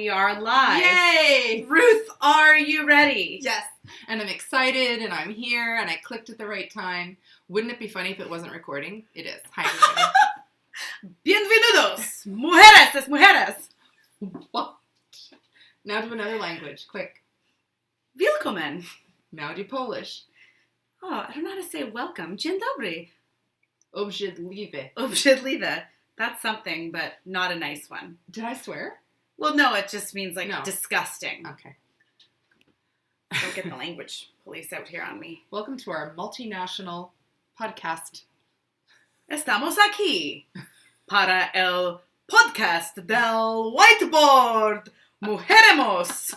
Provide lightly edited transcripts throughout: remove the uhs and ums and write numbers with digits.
we are live. Yay! Ruth, are you ready? Yes. And I'm excited, and I'm here, and I clicked at the right time. Wouldn't it be funny if it wasn't recording? It is. Hi, everybody. Bienvenidos, mujeres. What? Now do another language. Quick. Willkommen. Now do Polish. Oh, I don't know how to say welcome. Dzień dobry. Obrzydliwe. Obrzydliwe. That's something, but not a nice one. Did I swear? Well, no, it just means like No. disgusting. Okay. Don't get the language police out here on me. Welcome to our multinational podcast. Estamos aquí para el podcast del whiteboard. Mujeremos.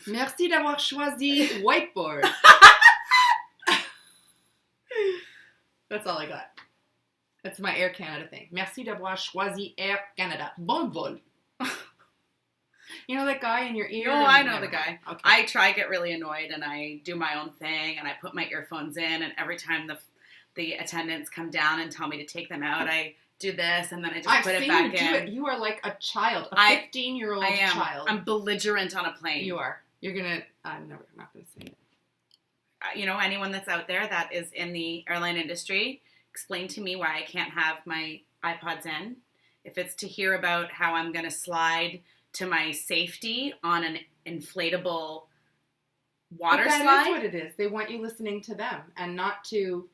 Merci d'avoir choisi whiteboard. That's all I got. That's my Air Canada thing. Merci d'avoir choisi Air Canada. Bon vol. You know that guy in your ear? Oh, I know the guy. Okay. I try to get really annoyed and I do my own thing and I put my earphones in and every time the attendants come down and tell me to take them out, I do this and then I just put it back in. It. You are like a child, a 15-year-old child. I'm belligerent on a plane. You are. You're gonna. I'm not gonna say it. You know, anyone that's out there that is in the airline industry, explain to me why I can't have my iPods in. If it's to hear about how I'm gonna slide to my safety on an inflatable water slide. That is what it is. They want you listening to them and not to,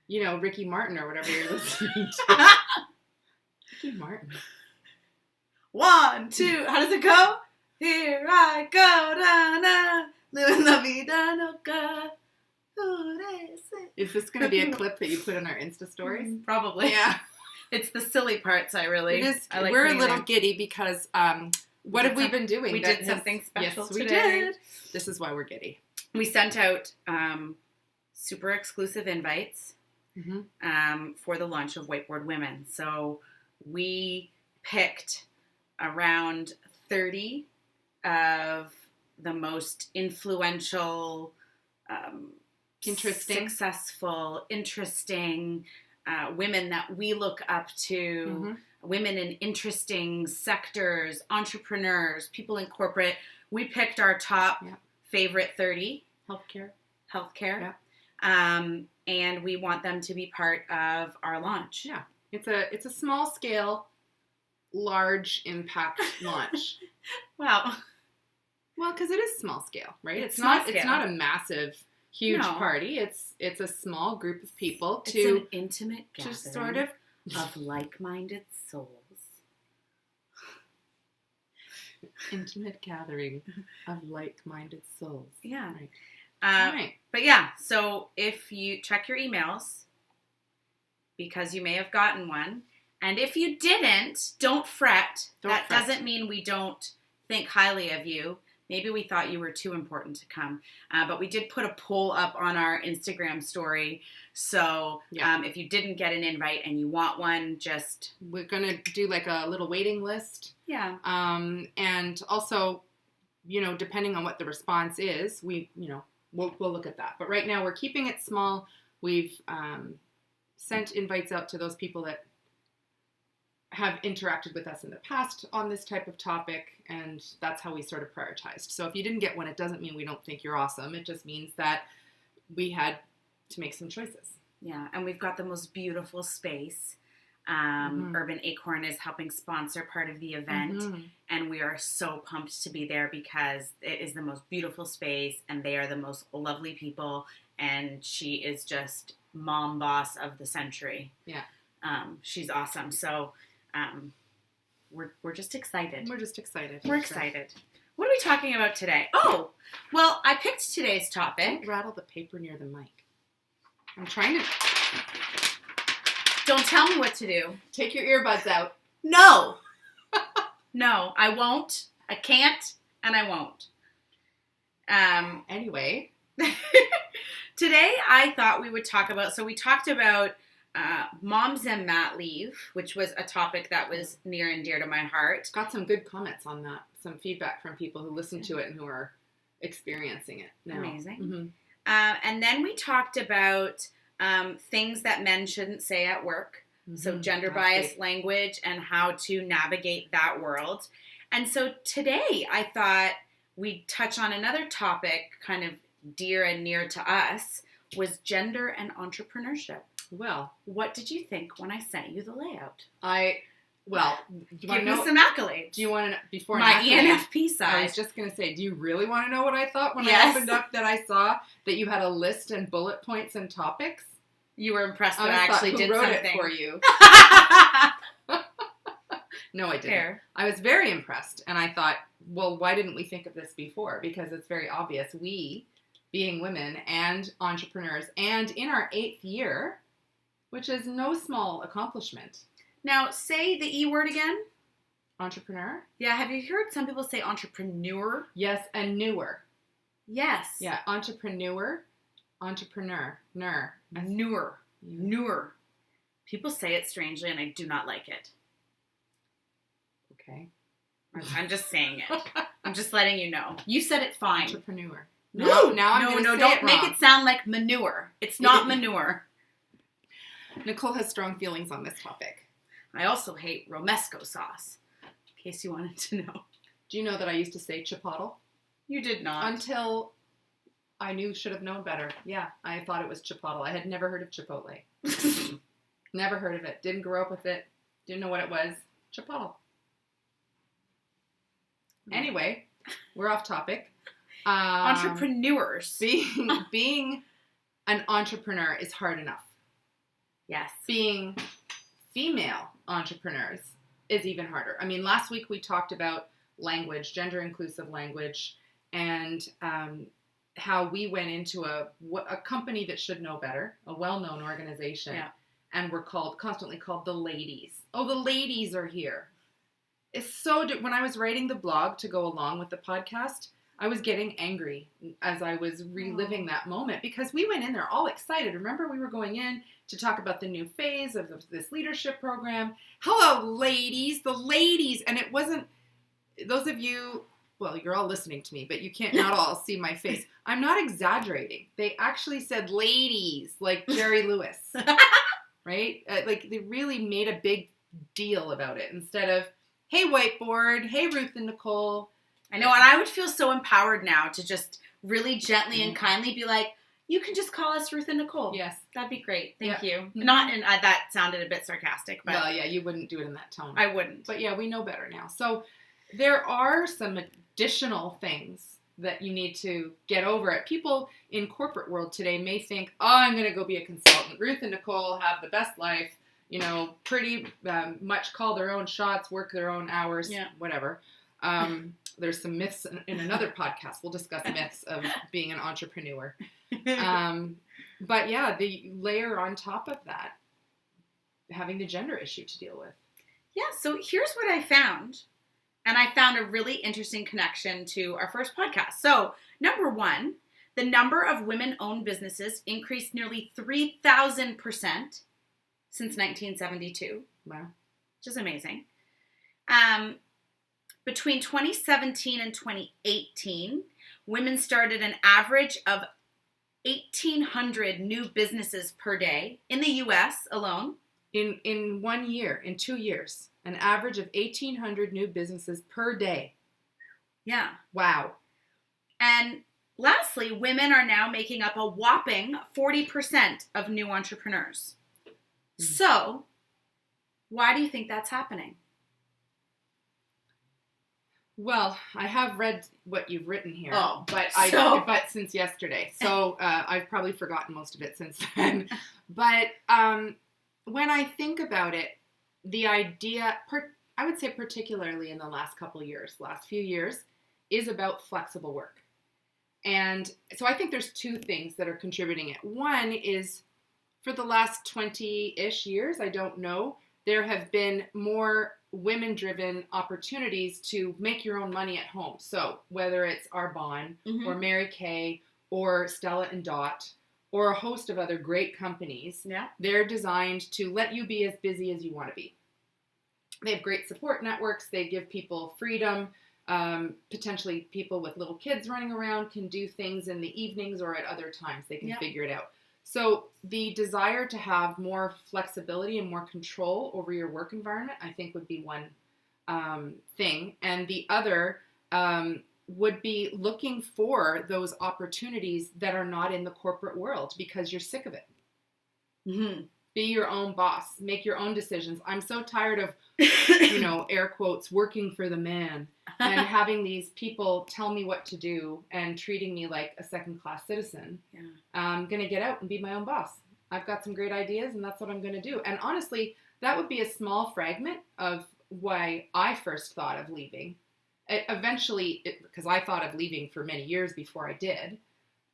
you know, Ricky Martin or whatever you're listening to. Ricky Martin. 1, 2, how does it go? Here I go, da-na, living la vida loca. Is this going to be a clip that you put in our Insta stories? Probably. Yeah. It's the silly parts I like. We're a little giddy because what have we been doing? We did something special today. Yes, we did. This is why we're giddy. We sent out super exclusive invites for the launch of Whiteboard Women. So we picked around 30 of the most influential, successful, interesting women that we look up to, women in interesting sectors, entrepreneurs, people in corporate. We picked our top favorite 30. Healthcare. Yeah. And we want them to be part of our launch. Yeah. It's a small scale, large impact launch. Wow. Well, because it is small scale, right? It's not a massive, huge party. It's a small group of people it's an intimate gathering to sort of like-minded souls. Intimate gathering of like-minded souls. Yeah. Right. Right. But yeah, so if you check your emails, because you may have gotten one, and if you didn't, don't fret. That doesn't mean we don't think highly of you. Maybe we thought you were too important to come. But we did put a poll up on our Instagram story. So if you didn't get an invite and you want one, we're going to do like a little waiting list. Yeah. And also, you know, depending on what the response is, we'll look at that. But right now we're keeping it small. We've sent invites out to those people that have interacted with us in the past on this type of topic, and that's how we sort of prioritized. So if you didn't get one, it doesn't mean we don't think you're awesome. It just means that we had to make some choices. Yeah, and we've got the most beautiful space. Urban Acorn is helping sponsor part of the event, and we are so pumped to be there because it is the most beautiful space, and they are the most lovely people, and she is just mom boss of the century. Yeah. She's awesome. So we're just excited. We're excited. What are we talking about today? Oh, well, I picked today's topic. Don't rattle the paper near the mic. I'm trying to... Don't tell me what to do. Take your earbuds out. No. No, I won't. I can't, and I won't. Anyway. Today I thought we would talk about... So we talked about moms and mat leave, which was a topic that was near and dear to my heart. Got some good comments on that. Some feedback from people who listened to it and who are experiencing it now. Amazing. And then we talked about things that men shouldn't say at work. So gender biased language and how to navigate that world. And so today I thought we'd touch on another topic kind of dear and near to us, was gender and entrepreneurship. Well, what did you think when I sent you the layout? Give me some accolades. Do you want to know, before my ENFP side? I was just going to say, do you really want to know what I thought when I opened up that I saw that you had a list and bullet points and topics? You were impressed that I actually did something. It for you? No, I didn't. Fair. I was very impressed, and I thought, well, why didn't we think of this before? Because it's very obvious. We, being women and entrepreneurs, and in our 8th year, which is no small accomplishment. Now, say the E word again. Entrepreneur? Yeah, have you heard some people say entrepreneur? Yes, and newer. Yes. Yeah, entrepreneur. Newer. People say it strangely, and I do not like it. Okay. I'm just saying it. I'm just letting you know. You said it fine. Entrepreneur. No, I'm going to say don't it make wrong. it sound like manure. It's not manure. Nicole has strong feelings on this topic. I also hate romesco sauce, in case you wanted to know. Do you know that I used to say chipotle? You did not. Until I should have known better. Yeah, I thought it was chipotle. I had never heard of Chipotle. Never heard of it. Didn't grow up with it. Didn't know what it was. Chipotle. Anyway, we're off topic. Entrepreneurs. Being an entrepreneur is hard enough. Yes. Being female entrepreneurs is even harder. I mean, last week we talked about language, gender inclusive language, and how we went into a company that should know better, a well-known organization, and we're constantly called the ladies. Oh, the ladies are here. It's so, when I was writing the blog to go along with the podcast, I was getting angry as I was reliving that moment because we went in there all excited. Remember, we were going in to talk about the new phase of this leadership program. Hello, ladies, the ladies. And it wasn't, those of you, well, you're all listening to me, but you can't not all see my face. I'm not exaggerating. They actually said ladies, like Jerry Lewis, right? Like they really made a big deal about it instead of, hey, whiteboard, hey, Ruth and Nicole. I know, and I would feel so empowered now to just really gently and kindly be like, you can just call us Ruth and Nicole. Yes. That'd be great. Thank you. Mm-hmm. Not, and that sounded a bit sarcastic. But well, yeah, you wouldn't do it in that tone. I wouldn't. But yeah, we know better now. So there are some additional things that you need to get over it. People in corporate world today may think, oh, I'm going to go be a consultant. Ruth and Nicole have the best life. Pretty much call their own shots, work their own hours, whatever. There's some myths in another podcast. We'll discuss myths of being an entrepreneur. But yeah, the layer on top of that, having the gender issue to deal with. Yeah, so here's what I found. And I found a really interesting connection to our first podcast. So, number 1, the number of women-owned businesses increased nearly 3,000% since 1972. Wow. Which is amazing. Between 2017 and 2018, women started an average of 1,800 new businesses per day in the U.S. alone. In 1 year, in 2 years, an average of 1,800 new businesses per day. Yeah. Wow. And lastly, women are now making up a whopping 40% of new entrepreneurs. So, why do you think that's happening? Well, I have read what you've written here, but since yesterday, so I've probably forgotten most of it since then. But when I think about it, the idea, I would say particularly in the last few years, is about flexible work. And so I think there's 2 things that are contributing it. One is, for the last 20-ish years, I don't know, there have been more women-driven opportunities to make your own money at home. So whether it's Arbonne or Mary Kay or Stella and Dot or a host of other great companies, they're designed to let you be as busy as you want to be. They have great support networks. They give people freedom. Potentially people with little kids running around can do things in the evenings or at other times. They can figure it out. So the desire to have more flexibility and more control over your work environment, I think, would be one thing, and the other would be looking for those opportunities that are not in the corporate world because you're sick of it. Mm-hmm. Be your own boss. Make your own decisions. I'm so tired of, air quotes, working for the man and having these people tell me what to do and treating me like a second-class citizen. Yeah. I'm going to get out and be my own boss. I've got some great ideas, and that's what I'm going to do. And honestly, that would be a small fragment of why I first thought of leaving. Eventually, because I thought of leaving for many years before I did.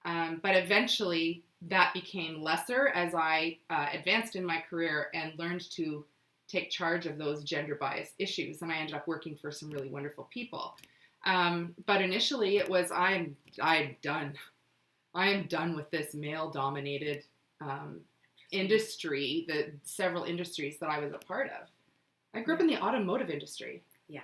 But eventually, that became lesser as I advanced in my career and learned to take charge of those gender bias issues. And I ended up working for some really wonderful people. But initially, it was, I'm done. I am done with this male-dominated industry, the several industries that I was a part of. I grew up in the automotive industry. Yes.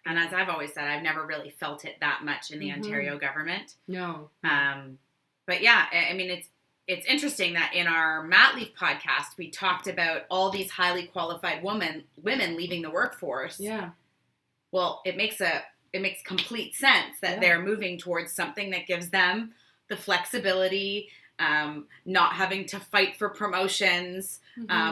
And as I've always said, I've never really felt it that much in the Ontario government. No. But yeah, I mean, it's interesting that in our Mat Leave podcast, we talked about all these highly qualified women leaving the workforce. Yeah. Well, it makes complete sense that they're moving towards something that gives them the flexibility, not having to fight for promotions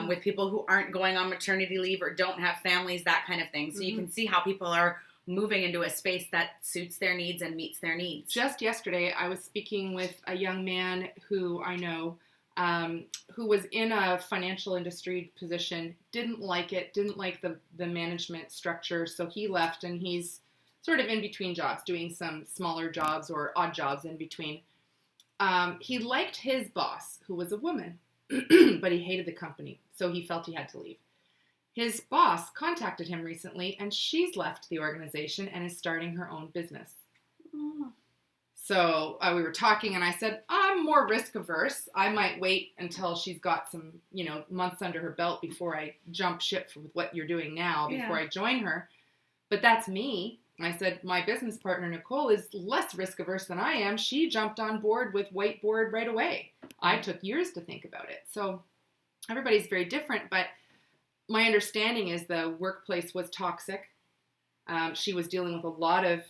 with people who aren't going on maternity leave or don't have families, that kind of thing. So you can see how people are moving into a space that suits their needs and meets their needs. Just yesterday, I was speaking with a young man who I know, who was in a financial industry position, didn't like it, didn't like the management structure, so he left, and he's sort of in between jobs, doing some smaller jobs or odd jobs in between. He liked his boss, who was a woman, but he hated the company, so he felt he had to leave. His boss contacted him recently, and she's left the organization and is starting her own business. Oh. So we were talking, and I said, I'm more risk averse. I might wait until she's got some, months under her belt before I jump ship with what you're doing now, before I join her. But that's me. I said, my business partner, Nicole, is less risk averse than I am. She jumped on board with Whiteboard right away. I took years to think about it. So everybody's very different, but my understanding is the workplace was toxic. She was dealing with a lot of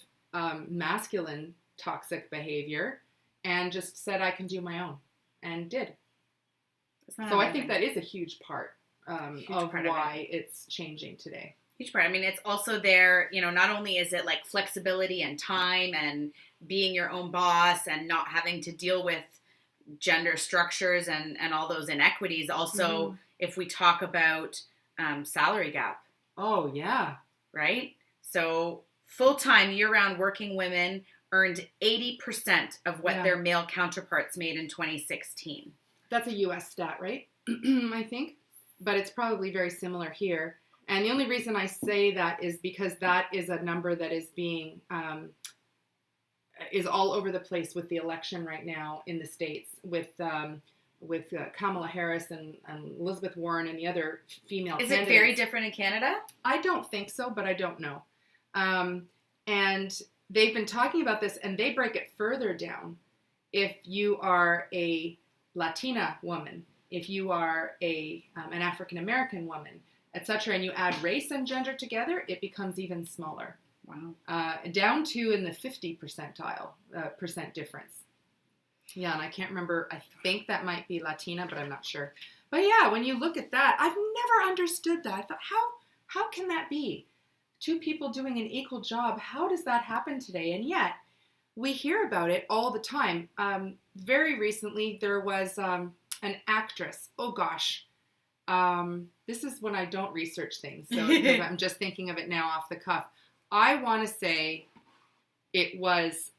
masculine toxic behavior and just said, I can do my own, and did. So I think that is a huge part of why it's changing today. Huge part. I mean, it's also there, not only is it like flexibility and time and being your own boss and not having to deal with gender structures and all those inequities. Also, if we talk about salary gap. Oh, yeah. Right? So full-time, year-round working women earned 80% of what their male counterparts made in 2016. That's a U.S. stat, right? I think. But it's probably very similar here. And the only reason I say that is because that is a number that is being, is all over the place with the election right now in the States with Kamala Harris and Elizabeth Warren and the other female candidates. Is it very different in Canada? I don't think so, but I don't know. And they've been talking about this, and they break it further down. If you are a Latina woman, if you are an African-American woman, etc., and you add race and gender together, it becomes even smaller. Wow. Down to in the 50 percent difference. Yeah, and I can't remember. I think that might be Latina, but I'm not sure. But yeah, when you look at that, I've never understood that. I thought, how can that be? Two people doing an equal job. How does that happen today? And yet, we hear about it all the time. Very recently, there was an actress. Oh, gosh. This is when I don't research things, so I'm just thinking of it now off the cuff. I want to say it was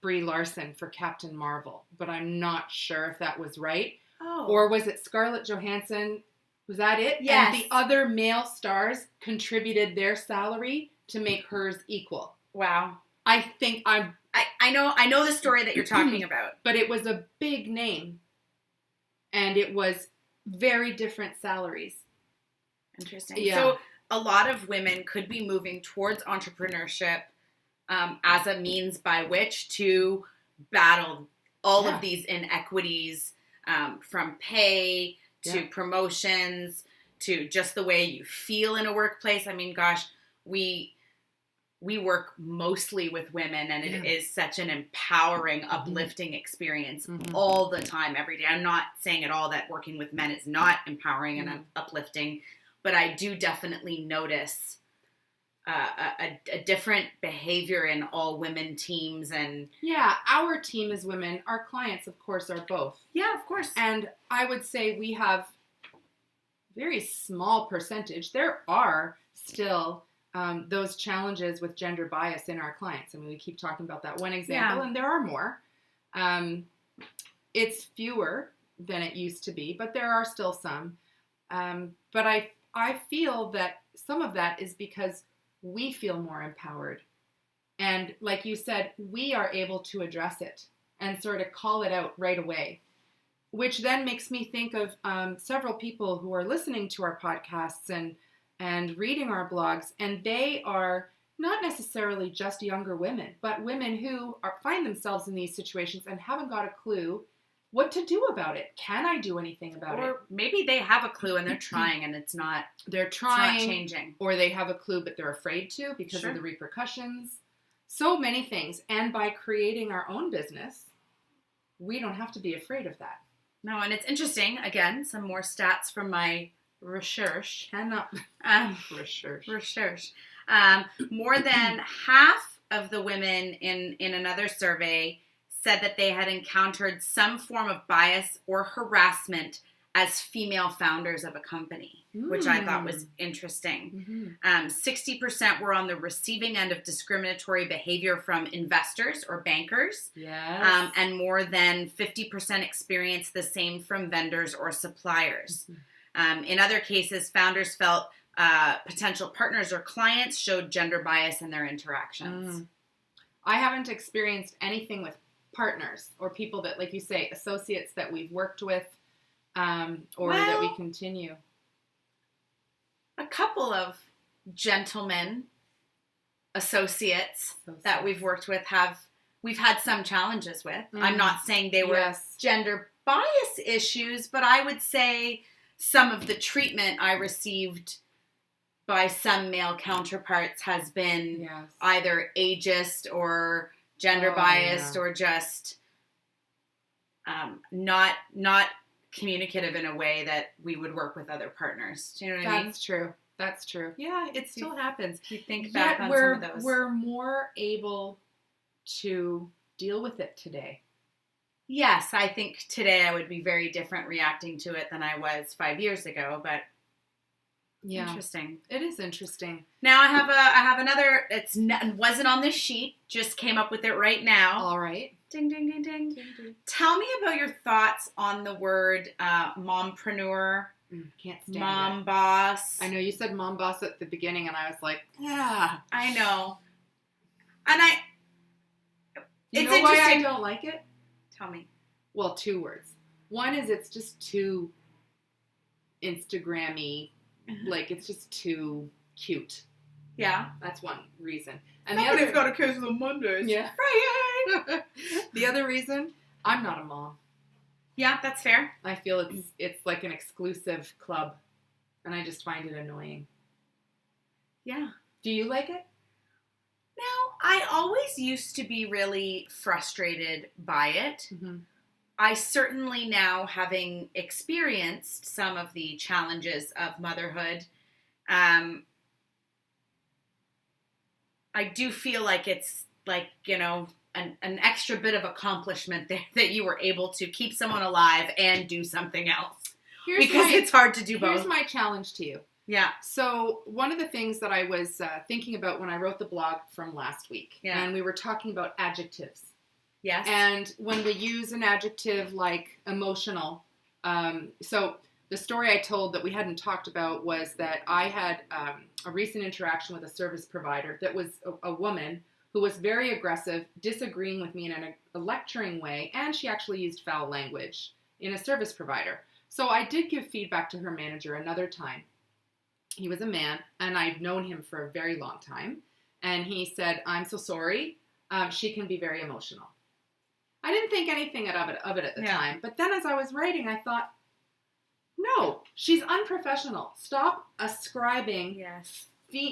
Brie Larson for Captain Marvel, but I'm not sure if that was right. Oh. Or was it Scarlett Johansson? Was that it? Yes. And the other male stars contributed their salary to make hers equal. Wow. I think I know the story that you're talking about. But it was a big name, and it was very different salaries. Interesting. Yeah. So a lot of women could be moving towards entrepreneurship as a means by which to battle all of these inequities, from pay to promotions too. Just the way you feel in a workplace. I mean, gosh, we work mostly with women, and it is such an empowering, uplifting experience all the time, every day. I'm not saying at all that working with men is not empowering and uplifting, but I do definitely notice a different behavior in all women teams. And yeah, our team is women. Our clients, of course, are both. Yeah, of course. And I would say we have very small percentage. There are still those challenges with gender bias in our clients. I mean, we keep talking about that one example, and there are more. It's fewer than it used to be, but there are still some. But I feel that some of that is because we feel more empowered. And like you said, we are able to address it and sort of call it out right away, which then makes me think of several people who are listening to our podcasts and reading our blogs, and they are not necessarily just younger women, but women who find themselves in these situations and haven't got a clue what to do about it. Can I do anything about it? Or maybe they have a clue and they're trying and it's not changing. Or they have a clue but they're afraid to because of the repercussions. So many things. And by creating our own business, we don't have to be afraid of that. No, and it's interesting. Again, some more stats from my research. Research. More than half of the women in another survey said that they had encountered some form of bias or harassment as female founders of a company, which I thought was interesting. 60% were on the receiving end of discriminatory behavior from investors or bankers. Yes. And more than 50% experienced the same from vendors or suppliers. In other cases, founders felt potential partners or clients showed gender bias in their interactions. I haven't experienced anything with partners or people that, like you say, associates that we've worked with or that we continue. A couple of gentlemen associates that we've worked with we've had some challenges with. I'm not saying they were gender bias issues, but I would say some of the treatment I received by some male counterparts has been either ageist or gender biased or just not communicative in a way that we would work with other partners. Do you know what I mean? That's true. Yeah, it still happens. You think back on some of those. We're more able to deal with it today. Yes, I think today I would be very different reacting to it than I was 5 years ago, but interesting. It is interesting. Now I have another. Wasn't on this sheet. Just came up with it right now. All right. Ding ding ding ding. Ding, ding. Tell me about your thoughts on the word mompreneur. Can't stand mom boss. I know you said mom boss at the beginning, and I was like, yeah. I know. And you know why I don't like it? Tell me. Well, 2 words. One is it's just too Instagram-y. Like, it's just too cute. Yeah. That's one reason. And the other's got a case on Mondays. Yeah. Right. The other reason, I'm not a mom. Yeah, that's fair. I feel it's like an exclusive club, and I just find it annoying. Yeah. Do you like it? No, I always used to be really frustrated by it. I certainly now, having experienced some of the challenges of motherhood, I do feel like it's like, an extra bit of accomplishment there that you were able to keep someone alive and do something else. It's hard to do both. Here's my challenge to you. Yeah. So one of the things that I was thinking about when I wrote the blog from last week, and we were talking about adjectives. Yes. And when we use an adjective like emotional, so the story I told that we hadn't talked about was that I had a recent interaction with a service provider that was a woman who was very aggressive, disagreeing with me in a lecturing way, and she actually used foul language in a service provider. So I did give feedback to her manager another time. He was a man, and I've known him for a very long time, and he said, "I'm so sorry, she can be very emotional." I didn't think anything of it at the time, but then as I was writing, I thought, no, she's unprofessional. Stop ascribing Yes.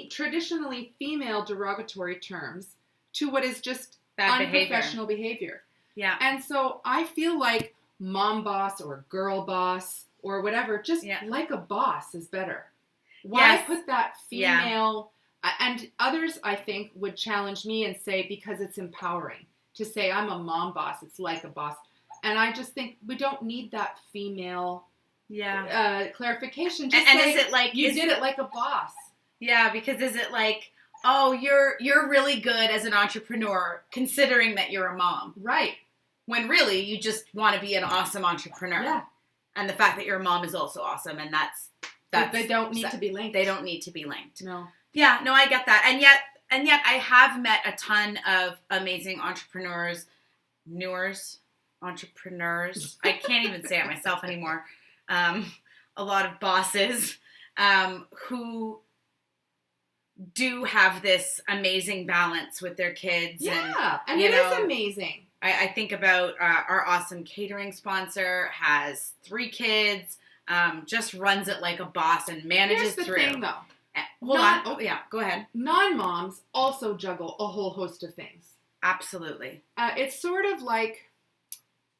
traditionally female derogatory terms to what is just Bad unprofessional behavior. Yeah. And so I feel like mom boss or girl boss or whatever, just like a boss is better. Why put that female... And others, I think, would challenge me and say, because it's empowering to say I'm a mom boss, it's like a boss. And I just think we don't need that female clarification. Just and say, is it like... you did it like a boss. Yeah, because is it like, oh, you're really good as an entrepreneur considering that you're a mom. Right. When really you just want to be an awesome entrepreneur. Yeah. And the fact that you're a mom is also awesome, and that's they don't need to be linked. They don't need to be linked. No. Yeah, no, I get that. And yet I have met a ton of amazing entrepreneurs. I can't even say it myself anymore. A lot of bosses who do have this amazing balance with their kids. Yeah, and it is amazing. I think about our awesome catering sponsor, has 3 kids, just runs it like a boss and manages through. Here's the thing, though. Hold on. Oh, yeah. Go ahead. Non-moms also juggle a whole host of things. Absolutely. It's sort of like,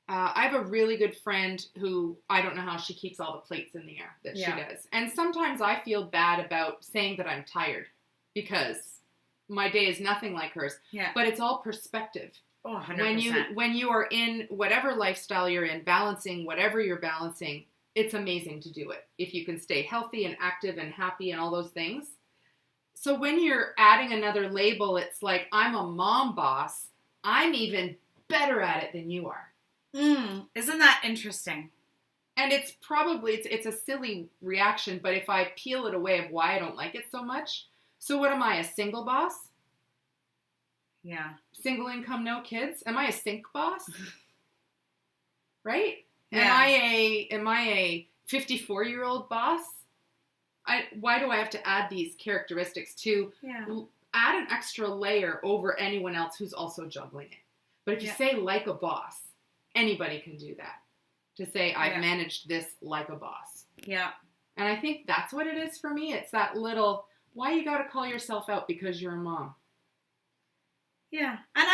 I have a really good friend who, I don't know how she keeps all the plates in the air that she does. And sometimes I feel bad about saying that I'm tired because my day is nothing like hers. Yeah. But it's all perspective. Oh, 100%. When you are in whatever lifestyle you're in, balancing whatever you're balancing, it's amazing to do it. If you can stay healthy and active and happy and all those things. So when you're adding another label, it's like, I'm a mom boss. I'm even better at it than you are. Isn't that interesting? And it's probably, it's a silly reaction, but if I peel it away of why I don't like it so much. So what am I, a single boss? Yeah. Single income, no kids? Am I a sink boss? Right? Yeah. Am I a 54-year-old boss? Why do I have to add these characteristics to add an extra layer over anyone else who's also juggling it? But if you say like a boss, anybody can do that. To say I've managed this like a boss. Yeah. And I think that's what it is for me. It's that little, why you got to call yourself out because you're a mom? Yeah. And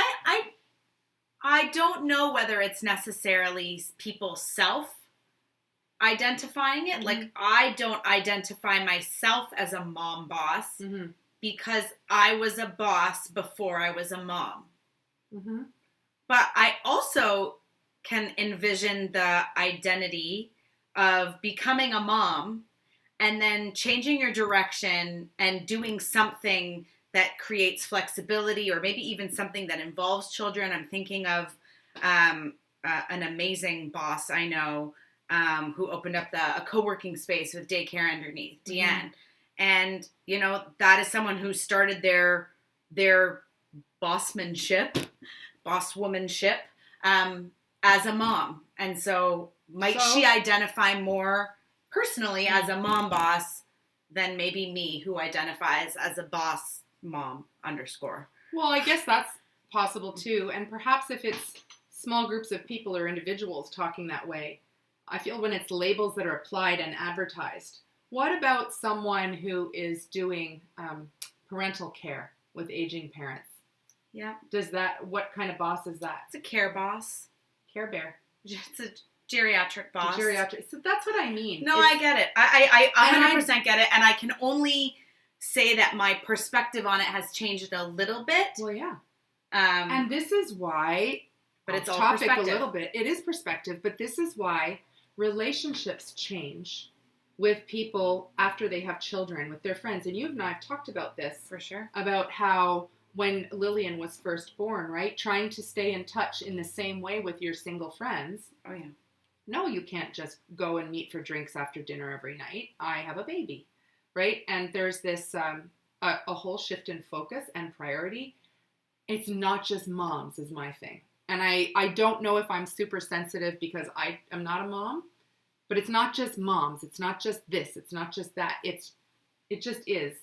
I don't know whether it's necessarily people self-identifying it. Mm-hmm. Like, I don't identify myself as a mom boss because I was a boss before I was a mom. Mm-hmm. But I also can envision the identity of becoming a mom and then changing your direction and doing something that creates flexibility, or maybe even something that involves children. I'm thinking of an amazing boss I know who opened up a co-working space with daycare underneath, Deanne. Mm-hmm. And, you know, that is someone who started their bosswomanship, as a mom. And so she identify more personally as a mom boss than maybe me, who identifies as a boss mom _. Well, I guess that's possible too. And perhaps if it's small groups of people or individuals talking that way, I feel when it's labels that are applied and advertised. What about someone who is doing parental care with aging parents? Yeah. What kind of boss is that? It's a care boss. Care bear. It's a geriatric boss. So that's what I mean. No, I get it. I 100% get it. And I can only say that my perspective on it has changed a little bit. Well, yeah. And this is why, but it's all perspective. A little bit. It is perspective, but this is why relationships change with people after they have children, with their friends. And you and I have talked about this. For sure. About how when Lillian was first born, right? Trying to stay in touch in the same way with your single friends. Oh, yeah. No, you can't just go and meet for drinks after dinner every night. I have a baby, right? And there's this a whole shift in focus and priority. It's not just moms is my thing. And I don't know if I'm super sensitive because I am not a mom, but it's not just moms. It's not just this. It's not just that. It just is.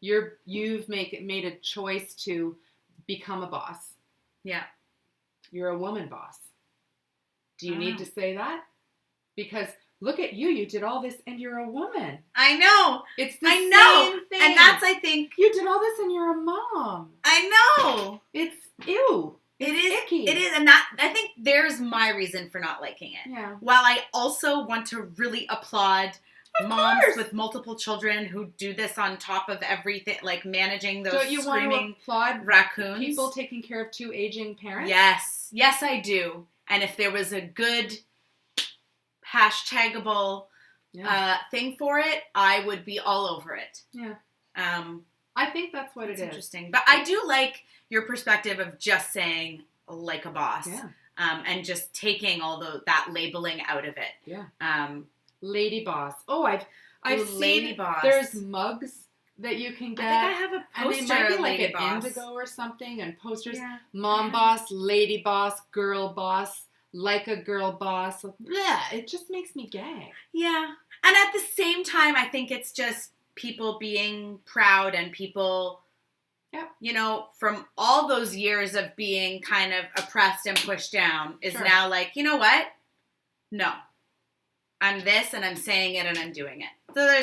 You've made a choice to become a boss. Yeah. You're a woman boss. Do you need to say that? Because look at you. You did all this and you're a woman. I know. It's the same thing. And that's, I think... You did all this and you're a mom. I know. It's ew. It is icky. It is. And that, I think there's my reason for not liking it. Yeah. While I also want to really applaud moms with multiple children who do this on top of everything, like managing those screaming want to applaud raccoons. People taking care of 2 aging parents? Yes. Yes, I do. And if there was a good hashtagable thing for it, I would be all over it. Yeah. I think that's what it is. Interesting. But I do like your perspective of just saying like a boss. Yeah. And just taking all that labeling out of it. Yeah. Lady boss. Oh, I've seen lady boss. There's mugs that you can get. I think I have a poster. And they might be like lady an boss. indigo or something, and posters. Yeah. Mom boss, lady boss, girl boss, like a girl boss. Yeah, it just makes me gag. Yeah. And at the same time, I think it's just people being proud and people, you know, from all those years of being kind of oppressed and pushed down is now like, you know what? No. I'm this and I'm saying it and I'm doing it. So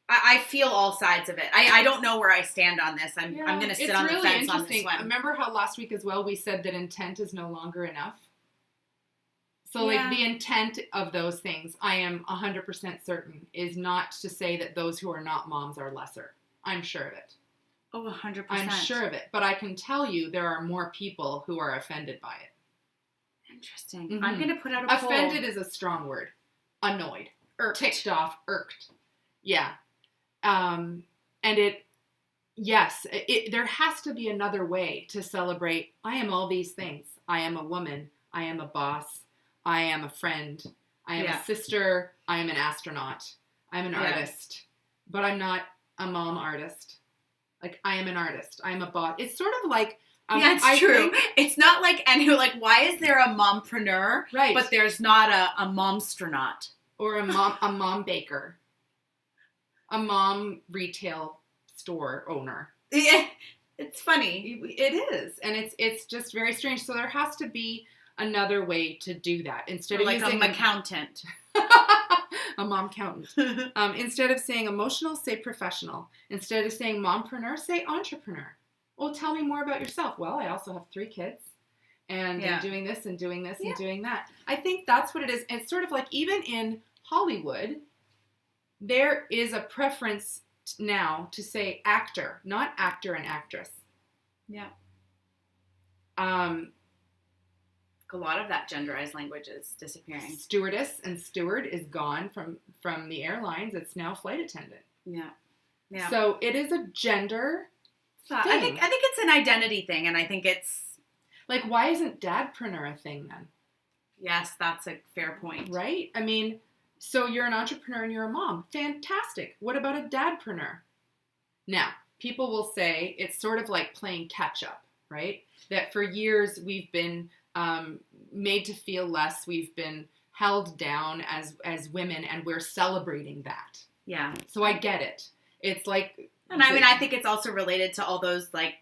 I feel all sides of it. I don't know where I stand on this. I'm going to sit on the fence on this one. Remember how last week as well we said that intent is no longer enough? So like the intent of those things, I am 100% certain, is not to say that those who are not moms are lesser. I'm sure of it. Oh, 100%. I'm sure of it. But I can tell you there are more people who are offended by it. Interesting. Mm-hmm. I'm going to put out a poll. Offended is a strong word. Annoyed. Ticked off. Irked. Yeah. And there has to be another way to celebrate. I am all these things. I am a woman. I am a boss. I am a friend. I am a sister. I am an astronaut. I'm an artist. But I'm not a mom artist. Like, I am an artist. I'm a boss. It's sort of like... it's true. It's not like, and who like, why is there a mompreneur? Right. But there's not a momstronaut. Or a mom baker. A mom retail store owner. Yeah, it's funny. It is. And it's just very strange. So there has to be another way to do that. Instead of like using... a accountant. A mom accountant. Instead of saying emotional, say professional. Instead of saying mompreneur, say entrepreneur. Well, tell me more about yourself. Well, I also have 3 kids. And I'm doing this and doing this and doing that. I think that's what it is. It's sort of like even in Hollywood, there is a preference now to say actor, not actor and actress. Yeah. A lot of that genderized language is disappearing. Stewardess and steward is gone from the airlines. It's now flight attendant. Yeah. Yeah. So it is a gender thing. I think it's an identity thing, and I think it's... Like, why isn't dadpreneur a thing then? Yes, that's a fair point. Right? I mean, so you're an entrepreneur and you're a mom. Fantastic. What about a dadpreneur? Now, people will say it's sort of like playing catch up, right? That for years we've been made to feel less. We've been held down as women, and we're celebrating that. Yeah. So I get it. It's like... And I mean, I think it's also related to all those, like,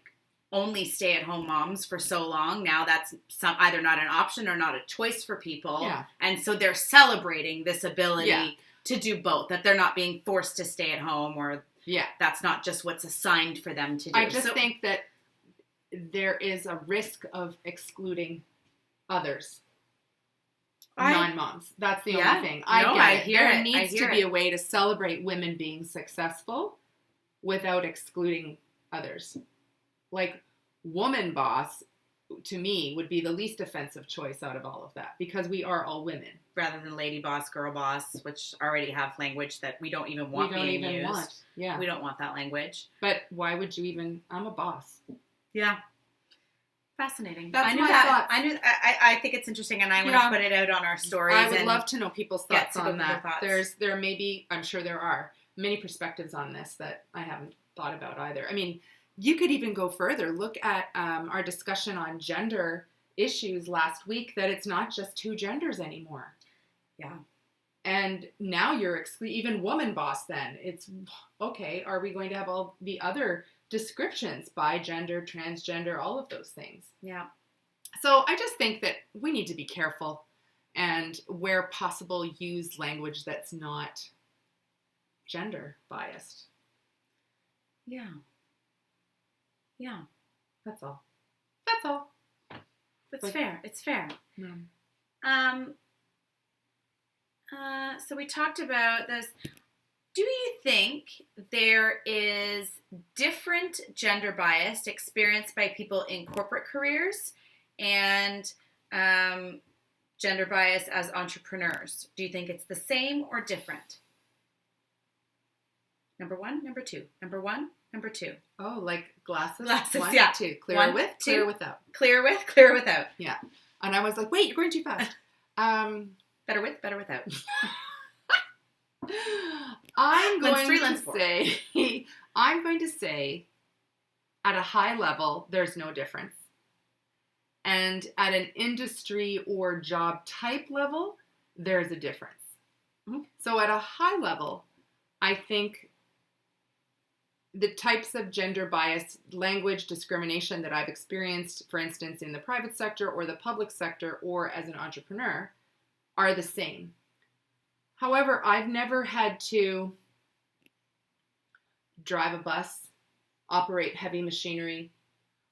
only stay-at-home moms for so long. Now that's either not an option or not a choice for people. Yeah. And so they're celebrating this ability to do both, that they're not being forced to stay at home, or that's not just what's assigned for them to do. I just think that there is a risk of excluding others. Non-moms. That's the only thing. There needs to be a way to celebrate women being successful without excluding others. Like, woman boss, to me, would be the least offensive choice out of all of that, because we are all women. Rather than lady boss, girl boss, which already have language that we don't even want being used. Yeah. We don't want that language. But why would you even... I'm a boss. Yeah. Fascinating. That's my thoughts. I think it's interesting, and I want to put it out on our stories. I would love to know people's thoughts on that. Thoughts. There may be, I'm sure there are, many perspectives on this that I haven't thought about either. I mean, you could even go further. Look at our discussion on gender issues last week, that it's not just 2 genders anymore. Yeah. And now you're even woman boss then. It's, okay, are we going to have all the other descriptions? Bi-gender, transgender, all of those things. Yeah. So I just think that we need to be careful. and where possible use language that's not gender biased. Yeah. Yeah. That's all. That's all. It's fair. It's fair. Yeah. So we talked about this. Do you think there is different gender bias experienced by people in corporate careers and gender bias as entrepreneurs? Do you think it's the same or different? Number one, number two. Number one, number two. Oh, like glasses? Glasses, one, yeah. Two. Clear One, with, two. clear without. Clear with, clear without. Yeah. And I was like, wait, you're going too fast. Better with, better without. I'm Lens going three, to lens four. say, I'm going to say, at a high level, there's no difference. And at an industry or job type level, there's a difference. Mm-hmm. So at a high level, I think the types of gender bias, language discrimination that I've experienced, for instance, in the private sector or the public sector or as an entrepreneur, are the same. However, I've never had to drive a bus, operate heavy machinery,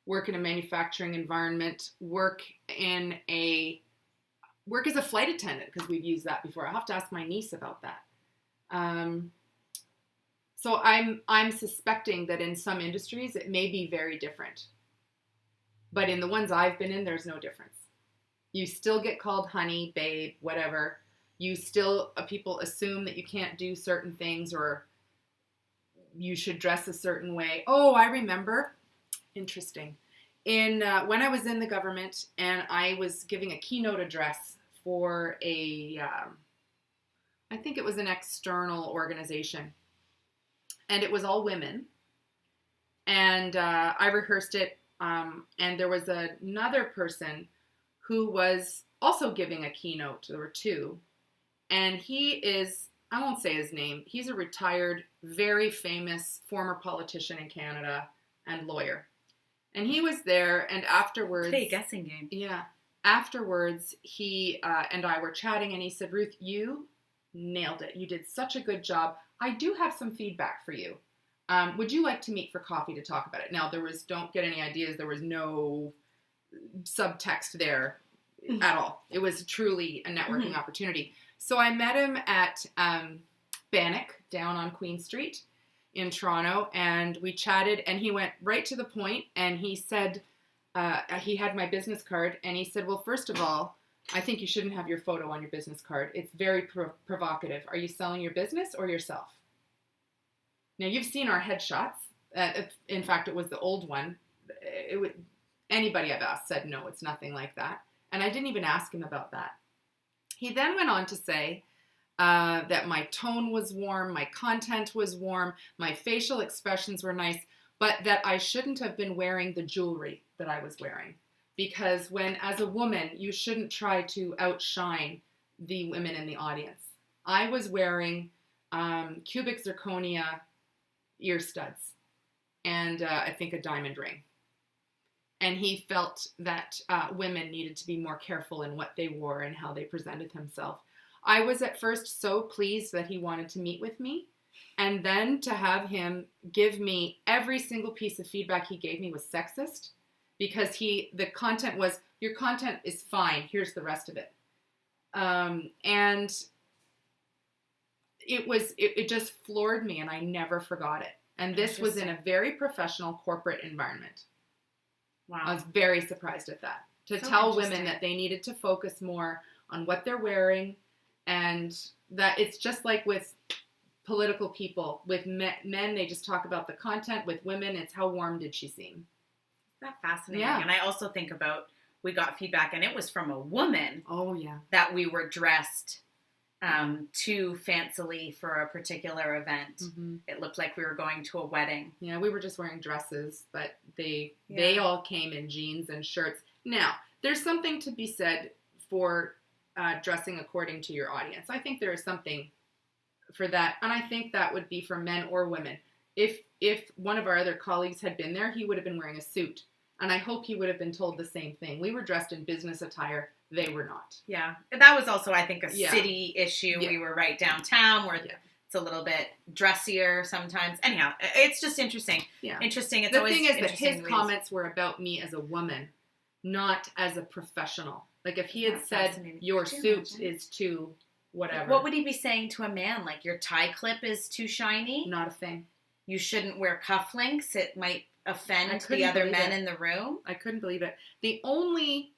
work in a manufacturing environment, work as a flight attendant, because we've used that before. I'll have to ask my niece about that. So I'm suspecting that in some industries it may be very different. But in the ones I've been in, there's no difference. You still get called honey, babe, whatever. You still, people assume that you can't do certain things or you should dress a certain way. Oh, I remember. Interesting. When I was in the government and I was giving a keynote address for I think it was an external organization. And it was all women. And I rehearsed it. And there was another person who was also giving a keynote. There were two. And he is, I won't say his name, he's a retired, very famous former politician in Canada and lawyer. And he was there, and afterwards... Play a guessing game. Yeah. Afterwards, he and I were chatting, and he said, Ruth, you nailed it. You did such a good job. I do have some feedback for you. Would you like to meet for coffee to talk about it? Now, don't get any ideas, there was no subtext there at all. It was truly a networking opportunity. So I met him at Bannock down on Queen Street in Toronto, and we chatted, and he went right to the point, and he said, he had my business card, and he said, well, first of all, I think you shouldn't have your photo on your business card. It's very provocative. Are you selling your business or yourself? Now, you've seen our headshots. In fact, it was the old one. Anybody I've asked said, no, it's nothing like that. And I didn't even ask him about that. He then went on to say that my tone was warm, my content was warm, my facial expressions were nice, but that I shouldn't have been wearing the jewelry that I was wearing. Because as a woman, you shouldn't try to outshine the women in the audience. I was wearing cubic zirconia ear studs and I think a diamond ring. And he felt that women needed to be more careful in what they wore and how they presented themselves. I was at first so pleased that he wanted to meet with me. And then to have him give me every single piece of feedback he gave me was sexist. Because the content was, your content is fine, here's the rest of it. And it just floored me and I never forgot it. And this was in a very professional corporate environment. Wow. I was very surprised at that. To tell women that they needed to focus more on what they're wearing, and that it's just like with political people. With men, they just talk about the content. With women, it's how warm did she seem. That's fascinating. Yeah. And I also think about, we got feedback, and it was from a woman. Oh, yeah. That we were dressed too fancily for a particular event. Mm-hmm. It looked like we were going to a wedding. Yeah, we were just wearing dresses, but they all came in jeans and shirts. Now, there's something to be said for dressing according to your audience. I think there is something for that, and I think that would be for men or women. If one of our other colleagues had been there, he would have been wearing a suit. And I hope he would have been told the same thing. We were dressed in business attire. They were not. Yeah. That was also, I think, a Yeah. city issue. Yeah. We were right downtown where Yeah. it's a little bit dressier sometimes. Anyhow, it's just interesting. Yeah. Interesting. It's The always thing is that interesting his comments were about me as a woman, not as a professional. Like if he had said, fascinating. your Could you suit imagine? is too whatever. What would he be saying to a man? Like, your tie clip is too shiny? Not a thing. You shouldn't wear cufflinks. It might I offend couldn't the other believe men it. in the room. I couldn't believe it. The only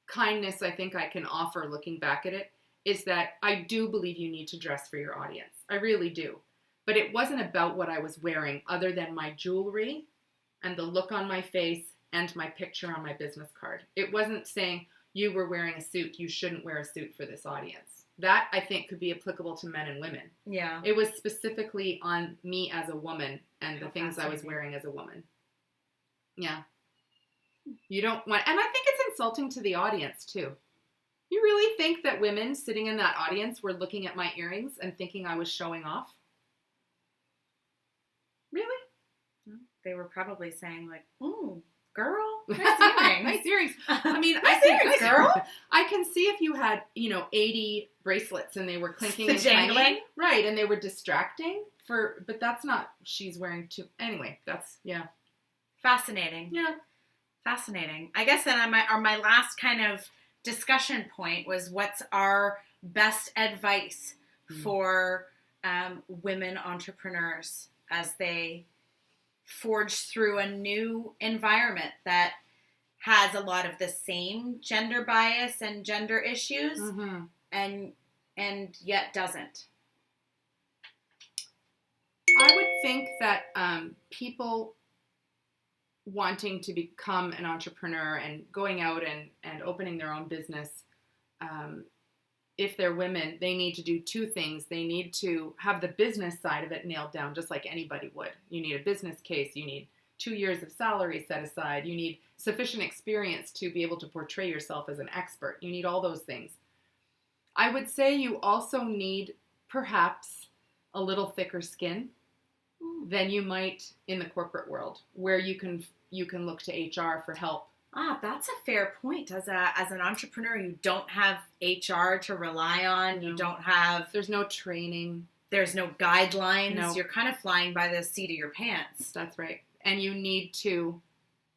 kindness I think I can offer looking back at it is that I do believe you need to dress for your audience. I really do. But it wasn't about what I was wearing other than my jewelry and the look on my face and my picture on my business card. It wasn't saying you were wearing a suit, you shouldn't wear a suit for this audience. That I think could be applicable to men and women. Yeah. It was specifically on me as a woman and the How things I was fascinating. wearing as a woman. Yeah. You don't want, and I think it's insulting to the audience too. You really think that women sitting in that audience were looking at my earrings and thinking I was showing off? Really? They were probably saying, like, ooh, girl, nice earrings. Nice earrings. I mean, Nice earrings, girl. I can see if you had, 80 bracelets and they were clinking The and clanging. jangling. Right, and they were distracting but that's not, she's wearing two, anyway, that's, yeah. Fascinating. Yeah. Fascinating. I guess then my last kind of discussion point was, what's our best advice for women entrepreneurs as they forge through a new environment that has a lot of the same gender bias and gender issues, Mm-hmm. and yet doesn't? I would think that people wanting to become an entrepreneur and going out and opening their own business, if they're women, they need to do two things. They need to have the business side of it nailed down, just like anybody would. You need a business case. You need 2 years of salary set aside. You need sufficient experience to be able to portray yourself as an expert. You need all those things. I would say you also need perhaps a little thicker skin than you might in the corporate world, where you can look to HR for help. Ah, that's a fair point. As an entrepreneur, you don't have HR to rely on. No. You don't have. There's no training. There's no guidelines. No. You're kind of flying by the seat of your pants. That's right. And you need to,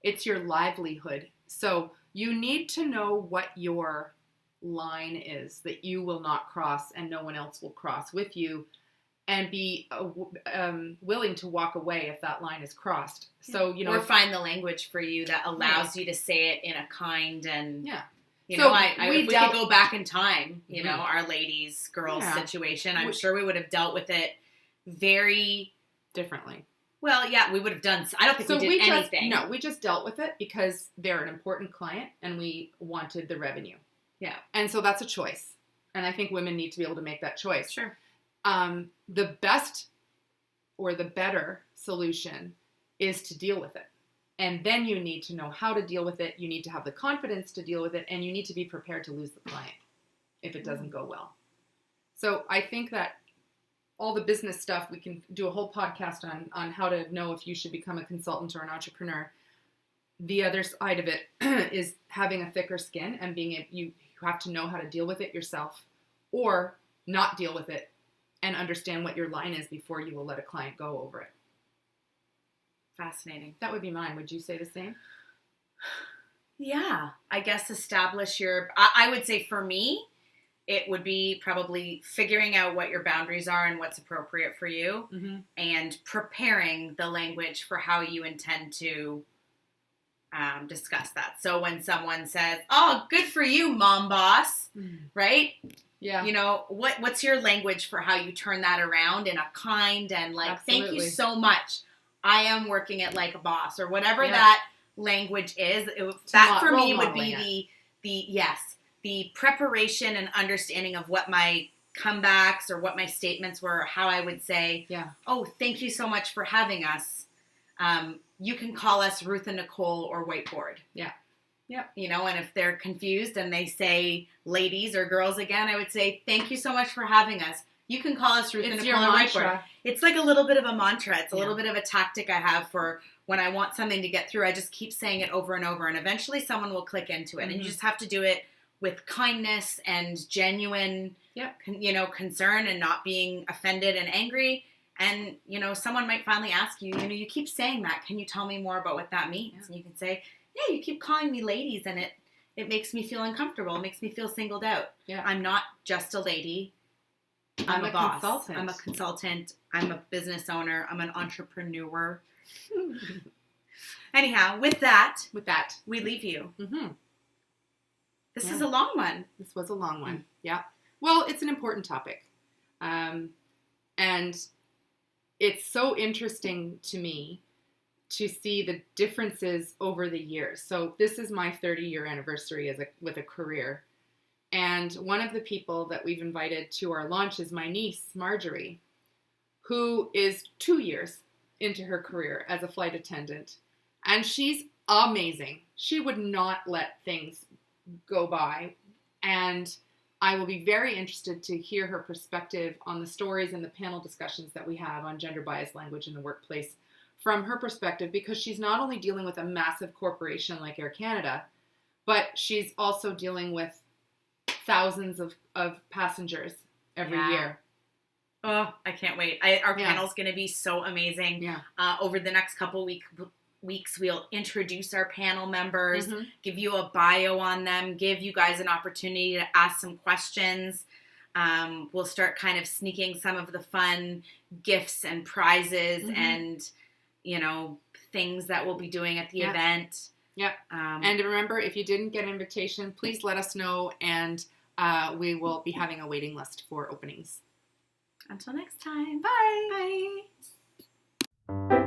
it's your livelihood. So you need to know what your line is that you will not cross and no one else will cross with you, and be willing to walk away if that line is crossed. So, or find the language for you that allows you to say it in a kind and, yeah. you So know, if we could go back in time, you know, Mhm. our ladies, girls Yeah. situation, I'm sure we would have dealt with it very differently. well. Yeah, we would have done. I don't think we did anything. We just dealt with it because they're an important client and we wanted the revenue. Yeah. And so that's a choice. And I think women need to be able to make that choice. Sure. The best or the better solution is to deal with it. And then you need to know how to deal with it. You need to have the confidence to deal with it. And you need to be prepared to lose the client if it doesn't go well. So I think that all the business stuff, we can do a whole podcast on how to know if you should become a consultant or an entrepreneur. The other side of it is having a thicker skin and you have to know how to deal with it yourself, or not deal with it and understand what your line is before you will let a client go over it. Fascinating. That would be mine. Would you say the same? Yeah, I guess establish I would say for me, it would be probably figuring out what your boundaries are and what's appropriate for you, and preparing the language for how you intend to discuss that. So when someone says, "Oh, good for you, mom boss," right? Yeah. You know, what's your language for how you turn that around in a kind and like, Absolutely. Thank you so much. I am working it like a boss, or whatever Yeah. that language is. That for me would modeling be the preparation and understanding of what my comebacks or what my statements were, how I would say, "Oh, thank you so much for having us. You can call us Ruth and Nicole or Whiteboard." Yeah. Yep. You know, and if they're confused and they say ladies or girls again, I would say, "Thank you so much for having us. You can call us Ruth and It's Nicole your on mantra. Whiteboard. It's like a little bit of a mantra. It's a Yeah. little bit of a tactic I have for when I want something to get through. I just keep saying it over and over, and eventually someone will click into it. And you just have to do it with kindness and genuine, concern, and not being offended and angry. And, someone might finally ask you, you keep saying that. Can you tell me more about what that means? Yeah. And you can say, yeah, you keep calling me ladies, and it makes me feel uncomfortable. It makes me feel singled out. Yeah. I'm not just a lady. I'm a boss. Consultant. I'm a consultant. I'm a business owner. I'm an entrepreneur. Anyhow, with that, we leave you. Mm-hmm. This is a long one. This was a long one. Yeah. Well, it's an important topic. And it's so interesting to me to see the differences over the years. So this is my 30-year anniversary with a career. And one of the people that we've invited to our launch is my niece, Marjorie, who is 2 years into her career as a flight attendant. And she's amazing. She would not let things go by. And I will be very interested to hear her perspective on the stories and the panel discussions that we have on gender biased language in the workplace from her perspective, because she's not only dealing with a massive corporation like Air Canada, but she's also dealing with thousands of passengers every year. Oh, I can't wait. Our panel's going to be so amazing. Yeah. Over the next couple weeks, we'll introduce our panel members, give you a bio on them, give you guys an opportunity to ask some questions. We'll start kind of sneaking some of the fun gifts and prizes and, things that we'll be doing at the event. Yep. And remember, if you didn't get an invitation, please let us know, and we will be having a waiting list for openings. Until next time. Bye. Bye.